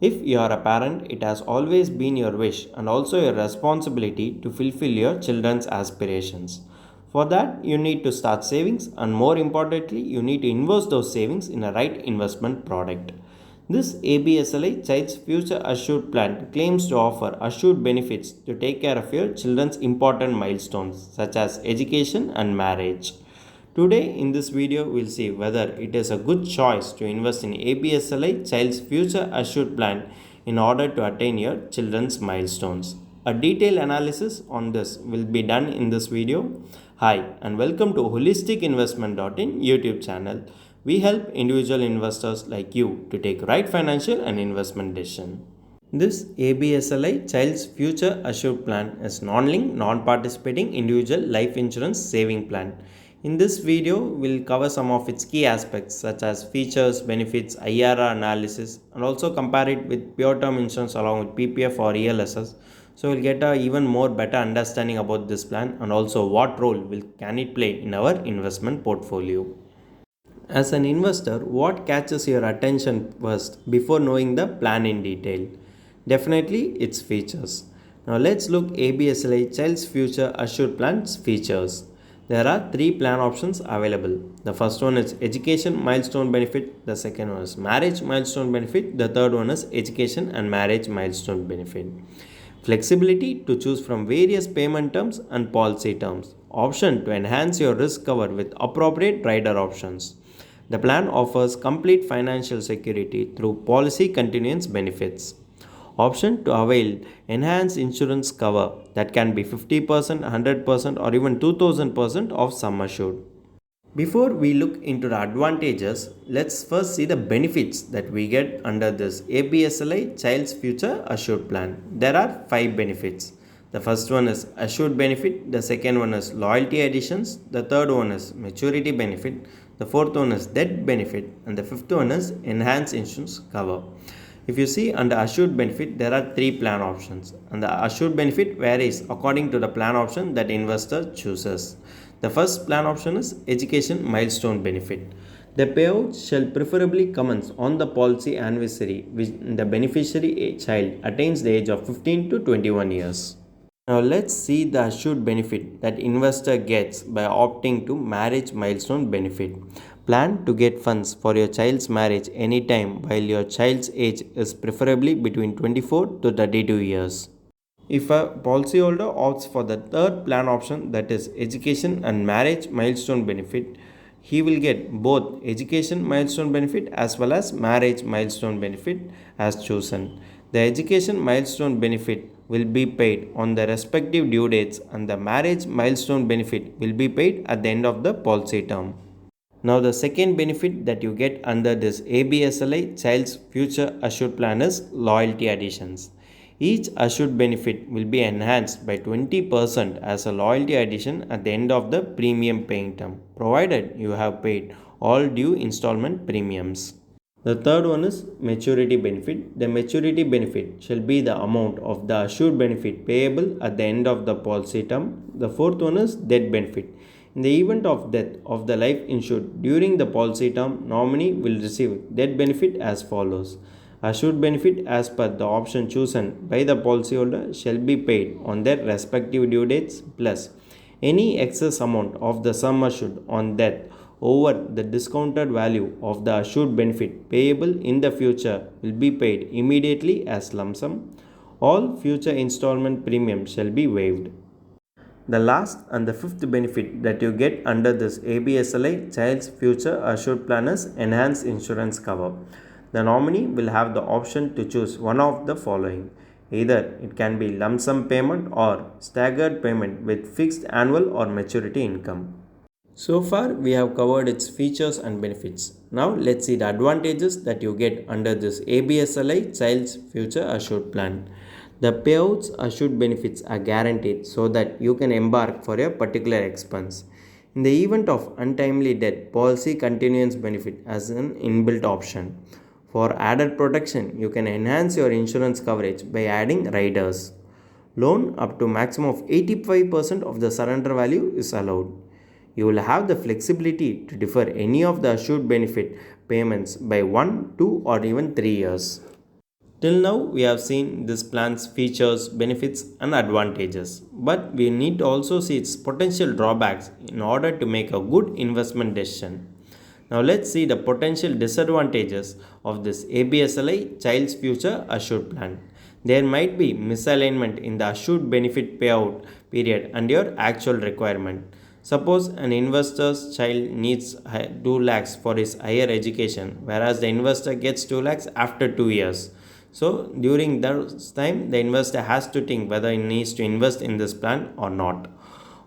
If you are a parent, it has always been your wish and also your responsibility to fulfill your children's aspirations. For that, you need to start savings, and more importantly, you need to invest those savings in a right investment product. This ABSLI Child's Future Assured Plan claims to offer assured benefits to take care of your children's important milestones such as education and marriage. Today in this video we'll see whether it is a good choice to invest in ABSLI Child's Future Assured Plan in order to attain your children's milestones. A detailed analysis on this will be done in this video. Hi and welcome to holisticinvestment.in YouTube channel. We help individual investors like you to take right financial and investment decision. This ABSLI Child's Future Assured Plan is non-linked, non-participating individual life insurance saving plan. In this video, we'll cover some of its key aspects such as features, benefits, IRR analysis, and also compare it with pure term insurance along with PPF or ELSS. So we'll get a even more better understanding about this plan and also what role can it play in our investment portfolio. As an investor, what catches your attention first before knowing the plan in detail? Definitely its features. Now let's look ABSLI Child's Future Assured Plan's features. There are three plan options available. The first one is education milestone benefit, the second one is marriage milestone benefit, the third one is education and marriage milestone benefit. Flexibility to choose from various payment terms and policy terms. Option to enhance your risk cover with appropriate rider options. The plan offers complete financial security through policy continuance benefits. Option to avail enhanced insurance cover that can be 50%, 100% or even 2000% of sum assured. Before we look into the advantages, let's first see the benefits that we get under this ABSLI Child's Future Assured Plan. There are 5 benefits. The first one is assured benefit, the second one is loyalty additions, the third one is maturity benefit, the fourth one is death benefit, and the fifth one is enhanced insurance cover. If you see under assured benefit, there are 3 plan options, and the assured benefit varies according to the plan option that investor chooses. The first plan option is education milestone benefit. The payout shall preferably commence on the policy anniversary when the beneficiary child attains the age of 15 to 21 years. Now let's see the assured benefit that investor gets by opting to marriage milestone benefit. Plan to get funds for your child's marriage anytime while your child's age is preferably between 24 to 32 years. If a policyholder opts for the third plan option, that is education and marriage milestone benefit, he will get both education milestone benefit as well as marriage milestone benefit as chosen. The education milestone benefit will be paid on the respective due dates and the marriage milestone benefit will be paid at the end of the policy term. Now the second benefit that you get under this ABSLI Child's Future Assured Plan is loyalty additions. Each assured benefit will be enhanced by 20% as a loyalty addition at the end of the premium paying term, provided you have paid all due installment premiums. The third one is maturity benefit. The maturity benefit shall be the amount of the assured benefit payable at the end of the policy term. The fourth one is death benefit. In the event of death of the life insured during the policy term, nominee will receive death benefit as follows. Assured benefit as per the option chosen by the policyholder shall be paid on their respective due dates plus any excess amount of the sum assured on death over the discounted value of the assured benefit payable in the future will be paid immediately as lump sum. All future installment premiums shall be waived. The last and the fifth benefit that you get under this ABSLI Child's Future Assured Plan is enhanced insurance cover. The nominee will have the option to choose one of the following. Either it can be lump sum payment or staggered payment with fixed annual or maturity income. So far we have covered its features and benefits. Now let's see the advantages that you get under this ABSLI Child's Future Assured Plan. The payouts assured benefits are guaranteed so that you can embark for a particular expense. In the event of untimely death, policy continuance benefit as an inbuilt option. For added protection, you can enhance your insurance coverage by adding riders. Loan up to maximum of 85% of the surrender value is allowed. You will have the flexibility to defer any of the assured benefit payments by 1, 2 or even 3 years. Till now, we have seen this plan's features, benefits, and advantages, but we need to also see its potential drawbacks in order to make a good investment decision. Now, let's see the potential disadvantages of this ABSLI Child's Future Assured Plan. There might be misalignment in the assured benefit payout period and your actual requirement. Suppose an investor's child needs 2 lakhs for his higher education, whereas the investor gets 2 lakhs after 2 years. So during that time, the investor has to think whether he needs to invest in this plan or not.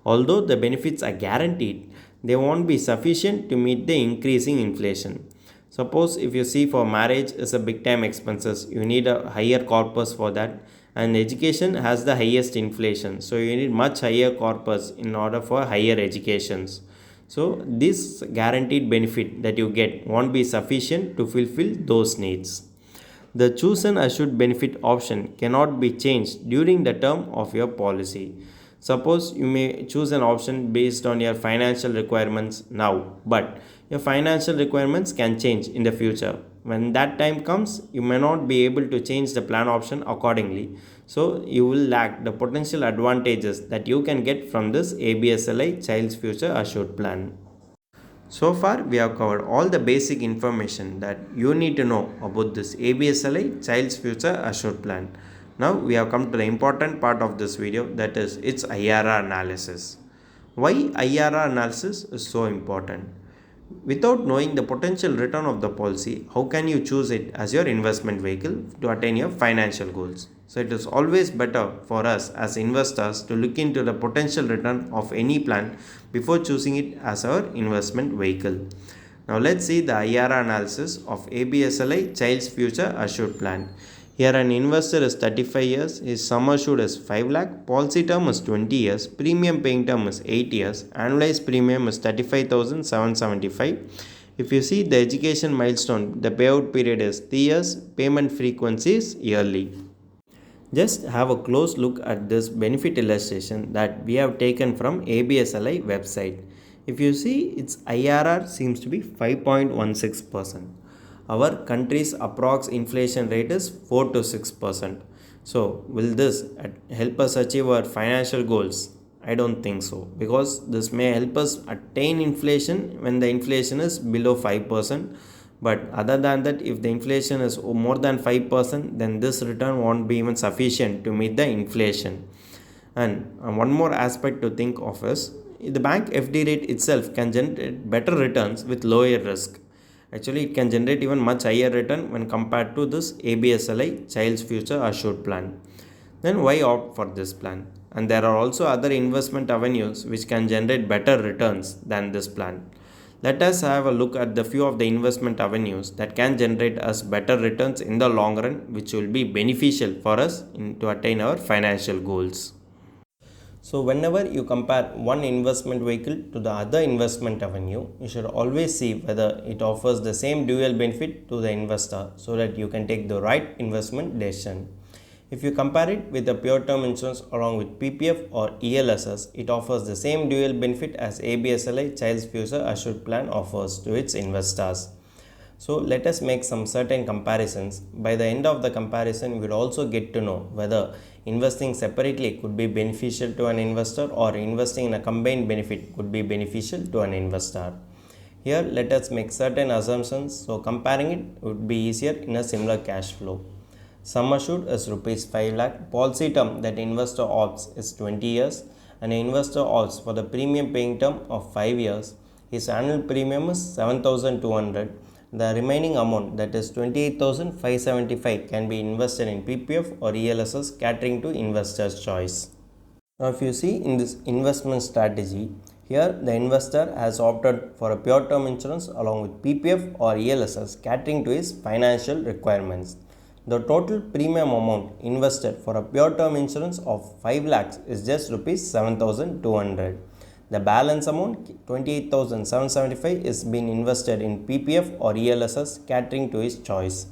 Although the benefits are guaranteed, they won't be sufficient to meet the increasing inflation. Suppose if you see for marriage is a big time expenses, you need a higher corpus for that, and education has the highest inflation, so you need much higher corpus in order for higher educations. So this guaranteed benefit that you get won't be sufficient to fulfill those needs. The chosen assured benefit option cannot be changed during the term of your policy. Suppose you may choose an option based on your financial requirements now, but your financial requirements can change in the future. When that time comes, you may not be able to change the plan option accordingly. So, you will lack the potential advantages that you can get from this ABSLI Child's Future Assured Plan. So far, we have covered all the basic information that you need to know about this ABSLI Child's Future Assured Plan. Now, we have come to the important part of this video, that is its IRR analysis. Why IRR analysis is so important? Without knowing the potential return of the policy, how can you choose it as your investment vehicle to attain your financial goals? So it is always better for us as investors to look into the potential return of any plan before choosing it as our investment vehicle. Now let's see the IRR analysis of ABSLI Child's Future Assured Plan. Here an investor is 35 years, his sum assured is 5 lakh, policy term is 20 years, premium paying term is 8 years, annualized premium is 35,775. If you see the education milestone, the payout period is 3 years, payment frequency is yearly. Just have a close look at this benefit illustration that we have taken from ABSLI website. If you see, its IRR seems to be 5.16%. Our country's approx inflation rate is 4 to 6%. So, will this help us achieve our financial goals? I don't think so, because this may help us attain inflation when the inflation is below 5%. But other than that, if the inflation is more than 5%, then this return won't be even sufficient to meet the inflation. And one more aspect to think of is the bank FD rate itself can generate better returns with lower risk. Actually, it can generate even much higher return when compared to this ABSLI Child's Future Assured Plan. Then why opt for this plan? And there are also other investment avenues which can generate better returns than this plan. Let us have a look at the few of the investment avenues that can generate us better returns in the long run, which will be beneficial for us to attain our financial goals. So whenever you compare one investment vehicle to the other investment avenue, you should always see whether it offers the same dual benefit to the investor so that you can take the right investment decision. If you compare it with the pure term insurance along with PPF or ELSS, it offers the same dual benefit as ABSLI Child's Future Assured Plan offers to its investors. So let us make some certain comparisons. By the end of the comparison, we will also get to know whether investing separately could be beneficial to an investor or investing in a combined benefit could be beneficial to an investor. Here let us make certain assumptions, so comparing it would be easier in a similar cash flow. Sum assured is rupees 5 lakh, policy term that investor opts is 20 years, and an investor opts for the premium paying term of 5 years. His annual premium is 7,200. The remaining amount, that is 28,575, can be invested in PPF or ELSS catering to investor's choice. Now if you see in this investment strategy, here the investor has opted for a pure term insurance along with PPF or ELSS catering to his financial requirements. The total premium amount invested for a pure term insurance of 5 lakhs is just rupees 7,200. The balance amount 28,775 is being invested in PPF or ELSS catering to his choice.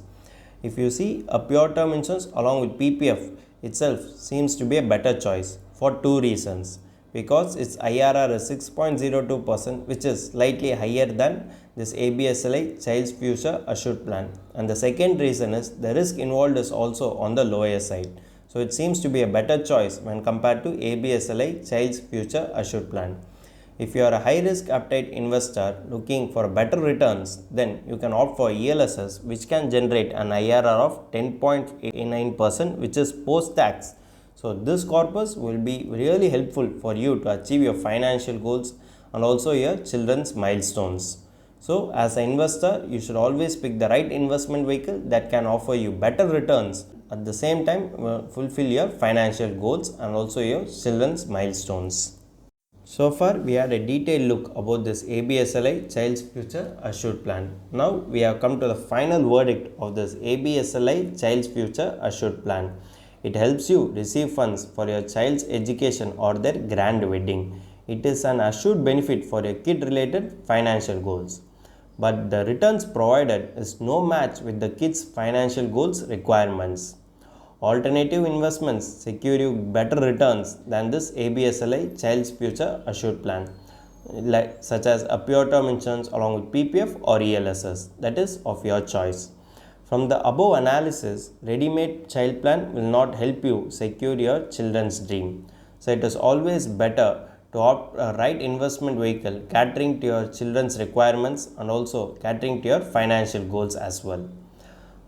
If you see, a pure term insurance along with PPF itself seems to be a better choice for two reasons. because its IRR is 6.02%, which is slightly higher than this ABSLI Child's Future Assured Plan. And the second reason is the risk involved is also on the lower side. So it seems to be a better choice when compared to ABSLI Child's Future Assured Plan. If you are a high risk appetite investor looking for better returns, then you can opt for ELSS, which can generate an IRR of 10.89%, which is post tax. So this corpus will be really helpful for you to achieve your financial goals and also your children's milestones. So as an investor, you should always pick the right investment vehicle that can offer you better returns, at the same time fulfill your financial goals and also your children's milestones. So far, we had a detailed look about this ABSLI Child's Future Assured Plan. Now, we have come to the final verdict of this ABSLI Child's Future Assured Plan. It helps you receive funds for your child's education or their grand wedding. It is an assured benefit for your kid-related financial goals. But the returns provided is no match with the kids' financial goals requirements. Alternative investments secure you better returns than this ABSLI Child's Future Assured Plan, such as a pure term insurance along with PPF or ELSS, that is of your choice. From the above analysis, ready-made child plan will not help you secure your children's dream. So it is always better to opt a right investment vehicle catering to your children's requirements and also catering to your financial goals as well.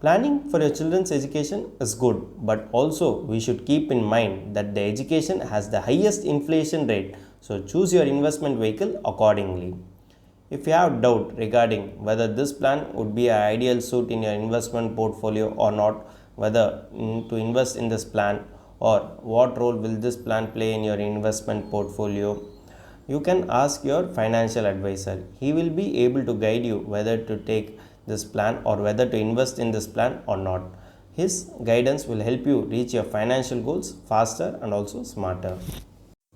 Planning for your children's education is good, but also we should keep in mind that the education has the highest inflation rate, so choose your investment vehicle accordingly. If you have doubt regarding whether this plan would be an ideal suit in your investment portfolio or not, whether to invest in this plan or what role will this plan play in your investment portfolio, you can ask your financial advisor. He will be able to guide you whether to take this plan or whether to invest in this plan or not. His guidance will help you reach your financial goals faster and also smarter.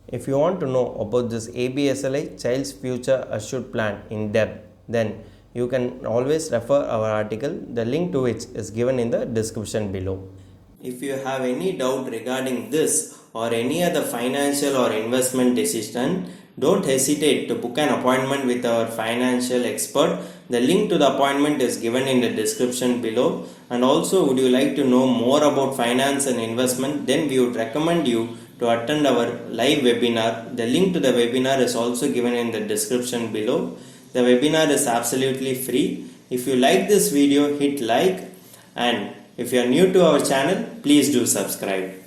If you want to know about this ABSLI Child's Future Assured Plan in depth, then you can always refer our article, the link to which is given in the description below. If you have any doubt regarding this or any other financial or investment decision, don't hesitate to book an appointment with our financial expert. The link to the appointment is given in the description below. And also, would you like to know more about finance and investment? Then we would recommend you to attend our live webinar. The link to the webinar is also given in the description below. The webinar is absolutely free. If you like this video, hit like, and if you are new to our channel, please do subscribe.